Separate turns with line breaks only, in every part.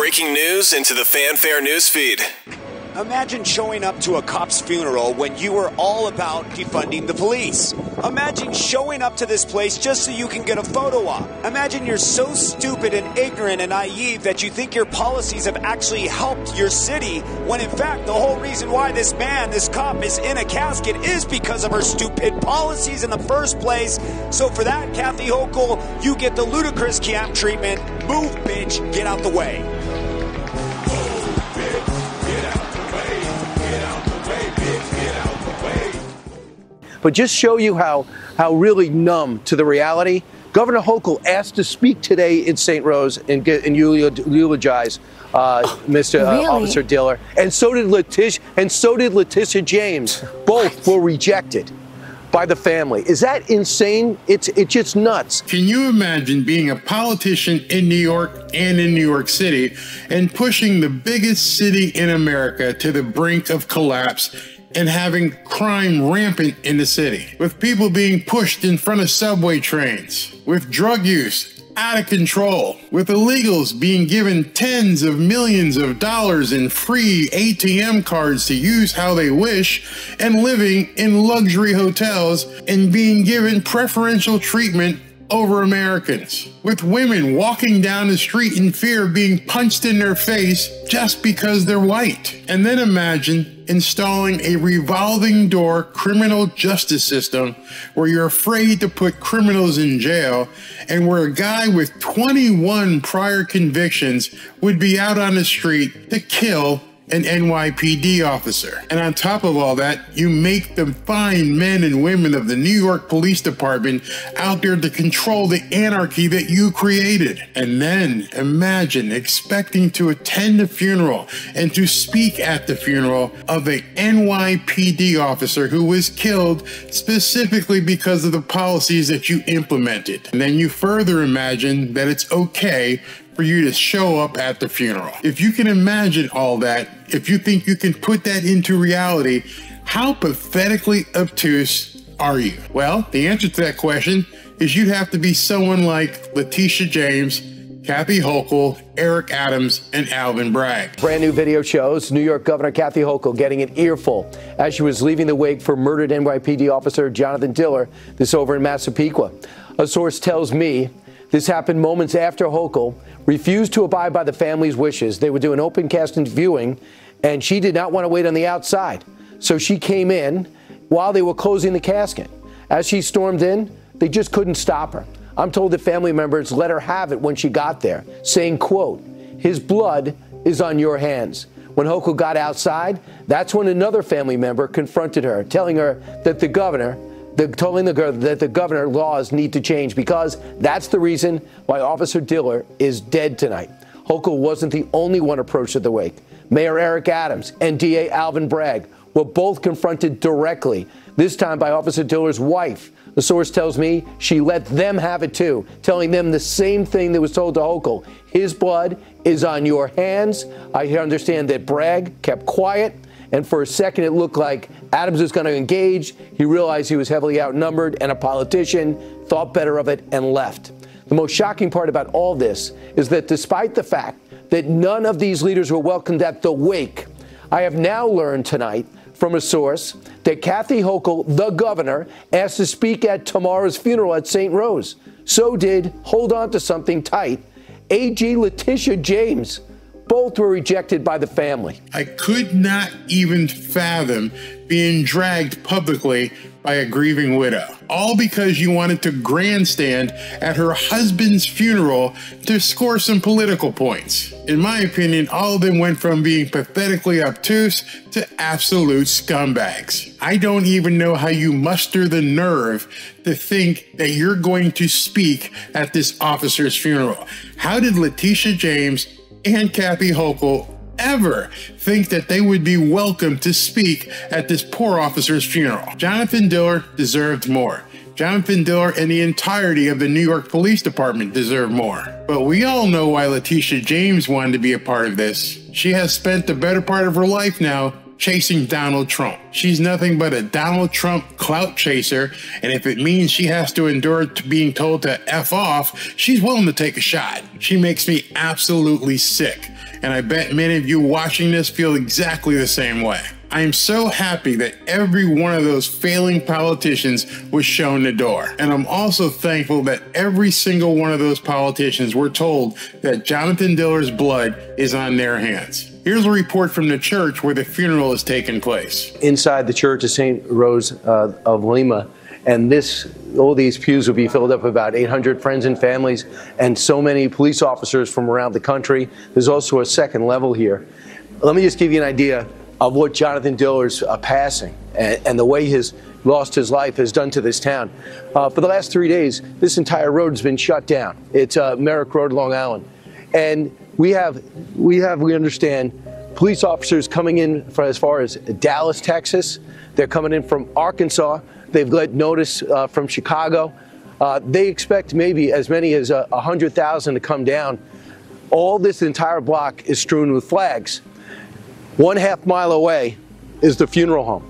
breaking news into the Fanfare newsfeed.
Imagine showing up to a cop's funeral when you were all about defunding the police. Imagine showing up to this place just so you can get a photo op. Imagine you're so stupid and ignorant and naive that you think your policies have actually helped your city, when in fact the whole reason why this cop is in a casket is because of her stupid policies in the first place. So for that, Kathy Hochul, you get the ludicrous camp treatment. Move, bitch, get out the way.
But just show you how really numb to the reality. Governor Hochul asked to speak today in St. Rose and eulogize Mr. Officer Diller, and so did Letitia James. Both were rejected by the family. Is that insane? It's just nuts.
Can you imagine being a politician in New York and in New York City and pushing the biggest city in America to the brink of collapse and having crime rampant in the city, with people being pushed in front of subway trains, with drug use out of control, with illegals being given tens of millions of dollars in free ATM cards to use how they wish, and living in luxury hotels and being given preferential treatment over Americans, with women walking down the street in fear of being punched in their face just because they're white. And then imagine installing a revolving door criminal justice system where you're afraid to put criminals in jail, and where a guy with 21 prior convictions would be out on the street to kill an NYPD officer. And on top of all that, you make the fine men and women of the New York Police Department out there to control the anarchy that you created. And then imagine expecting to attend the funeral and to speak at the funeral of a NYPD officer who was killed specifically because of the policies that you implemented. And then you further imagine that it's okay for you to show up at the funeral. If you can imagine all that, if you think you can put that into reality, how pathetically obtuse are you? Well, the answer to that question is you'd have to be someone like Letitia James, Kathy Hochul, Eric Adams, and Alvin Bragg.
Brand new video shows New York Governor Kathy Hochul getting an earful as she was leaving the wake for murdered NYPD officer Jonathan Diller, this over in Massapequa. A source tells me this happened moments after Hochul refused to abide by the family's wishes. They were doing open casket viewing, and she did not want to wait on the outside. So she came in while they were closing the casket. As she stormed in, they just couldn't stop her. I'm told that family members let her have it when she got there, saying, quote, "His blood is on your hands." When Hochul got outside, that's when another family member confronted her, telling her that the governor laws need to change, because that's the reason why Officer Diller is dead tonight. Hochul wasn't the only one approached at the wake. Mayor Eric Adams and DA Alvin Bragg were both confronted directly, this time by Officer Diller's wife. The source tells me she let them have it too, telling them the same thing that was told to Hochul. His blood is on your hands. I understand that Bragg kept quiet, and for a second it looked like Adams was going to engage. He realized he was heavily outnumbered and a politician, thought better of it, and left. The most shocking part about all this is that despite the fact that none of these leaders were welcomed at the wake, I have now learned tonight from a source that Kathy Hochul, the governor, asked to speak at tomorrow's funeral at St. Rose. So did, hold on to something tight, AG Letitia James. Both were rejected by the family.
I could not even fathom being dragged publicly by a grieving widow, all because you wanted to grandstand at her husband's funeral to score some political points. In my opinion, all of them went from being pathetically obtuse to absolute scumbags. I don't even know how you muster the nerve to think that you're going to speak at this officer's funeral. How did Letitia James and Kathy Hochul ever think that they would be welcome to speak at this poor officer's funeral? Jonathan Diller deserved more. Jonathan Diller and the entirety of the New York Police Department deserve more. But we all know why Letitia James wanted to be a part of this. She has spent the better part of her life now chasing Donald Trump. She's nothing but a Donald Trump clout chaser, and if it means she has to endure being told to F off, she's willing to take a shot. She makes me absolutely sick. and I bet many of you watching this feel exactly the same way. I am so happy that every one of those failing politicians was shown the door. And I'm also thankful that every single one of those politicians were told that Jonathan Diller's blood is on their hands. Here's a report from the church where the funeral is taking place.
Inside the Church of St. Rose of Lima, and all these pews will be filled up with about 800 friends and families and so many police officers from around the country. There's also a second level here. Let me just give you an idea of what Jonathan Diller's passing and the way he's lost his life has done to this town. For the last 3 days, this entire road has been shut down. It's Merrick Road, Long Island. And we understand, police officers coming in from as far as Dallas, Texas. They're coming in from Arkansas. They've got notice from Chicago. They expect maybe as many as 100,000 to come down. All this entire block is strewn with flags. 1/2 mile away is the funeral home.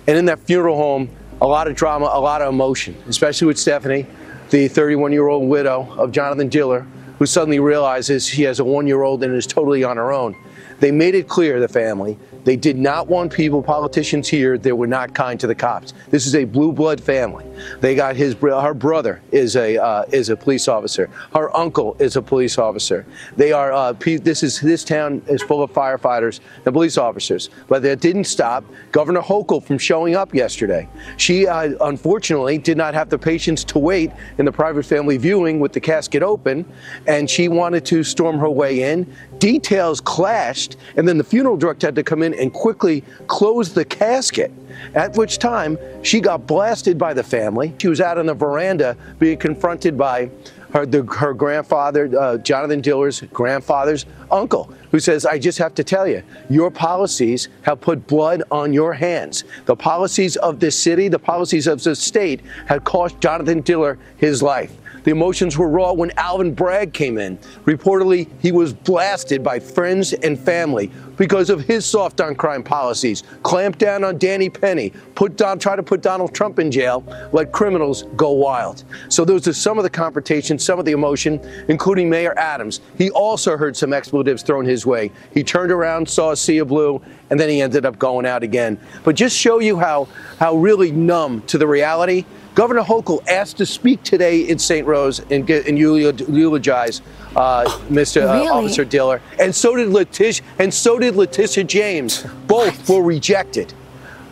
And in that funeral home, a lot of drama, a lot of emotion, especially with Stephanie, the 31-year-old widow of Jonathan Diller, who suddenly realizes she has a 1-year-old and is totally on her own. They made it clear, the family, they did not want politicians here that were not kind to the cops. This is a blue blood family. They got her brother is a police officer. Her uncle is a police officer. They are this town is full of firefighters and police officers. But that didn't stop Governor Hochul from showing up yesterday. She unfortunately did not have the patience to wait in the private family viewing with the casket open, and she wanted to storm her way in. Details clashed, and then the funeral director had to come in and quickly close the casket, at which time she got blasted by the family. She was out on the veranda being confronted by her grandfather, Jonathan Diller's grandfather's uncle, who says, I just have to tell you, your policies have put blood on your hands. The policies of this city, the policies of the state had cost Jonathan Diller his life. The emotions were raw when Alvin Bragg came in. Reportedly, he was blasted by friends and family because of his soft on crime policies. Clamped down on Danny Penny, try to put Donald Trump in jail, let criminals go wild. So those are some of the confrontations, some of the emotion, including Mayor Adams. He also heard some expletives thrown his way. He turned around, saw a sea of blue, and then he ended up going out again. But just show you how really numb to the reality. Governor Hochul asked to speak today in St. Rose and eulogize Mr. Officer Diller, and so did Letitia James. Both were rejected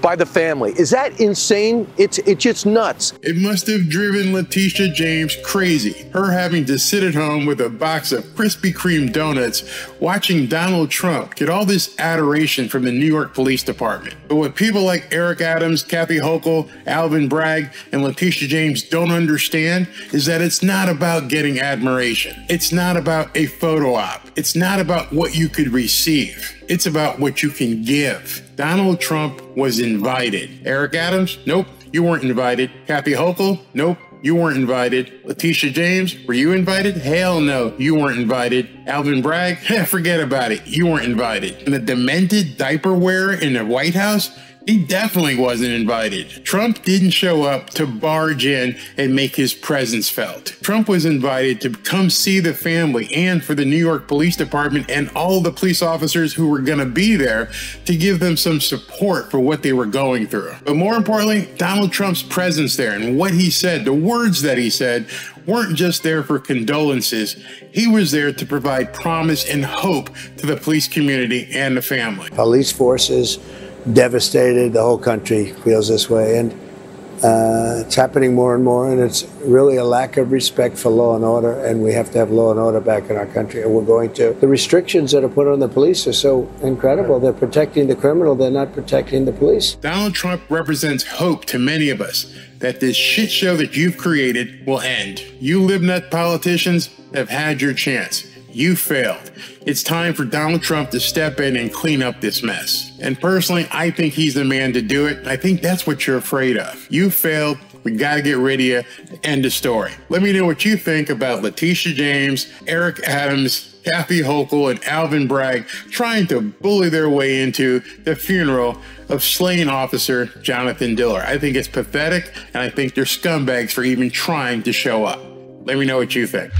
by the family. Is that insane? It's just nuts.
It must have driven Letitia James crazy. Her having to sit at home with a box of Krispy Kreme donuts, watching Donald Trump get all this adoration from the New York Police Department. But what people like Eric Adams, Kathy Hochul, Alvin Bragg, and Letitia James don't understand is that it's not about getting admiration. It's not about a photo op. It's not about what you could receive. It's about what you can give. Donald Trump was invited. Eric Adams? Nope, you weren't invited. Kathy Hochul? Nope, you weren't invited. Letitia James? Were you invited? Hell no, you weren't invited. Alvin Bragg? Forget about it, you weren't invited. And the demented diaper wearer in the White House? He definitely wasn't invited. Trump didn't show up to barge in and make his presence felt. Trump was invited to come see the family and for the New York Police Department and all the police officers who were going to be there to give them some support for what they were going through. But more importantly, Donald Trump's presence there and what he said, the words that he said, weren't just there for condolences. He was there to provide promise and hope to the police community and the family.
Police forces devastated. The whole country feels this way, and it's happening more and more, and it's really a lack of respect for law and order, and we have to have law and order back in our country, and we're going to. The restrictions that are put on the police are so incredible. They're protecting the criminal, they're not protecting the police.
Donald Trump represents hope to many of us that this shit show that you've created will end. You LibNut politicians have had your chance. You failed. It's time for Donald Trump to step in and clean up this mess. And personally, I think he's the man to do it. I think that's what you're afraid of. You failed. We got to get rid of you. End of story. Let me know what you think about Letitia James, Eric Adams, Kathy Hochul, and Alvin Bragg trying to bully their way into the funeral of slain officer Jonathan Diller. I think it's pathetic, and I think they're scumbags for even trying to show up. Let me know what you think.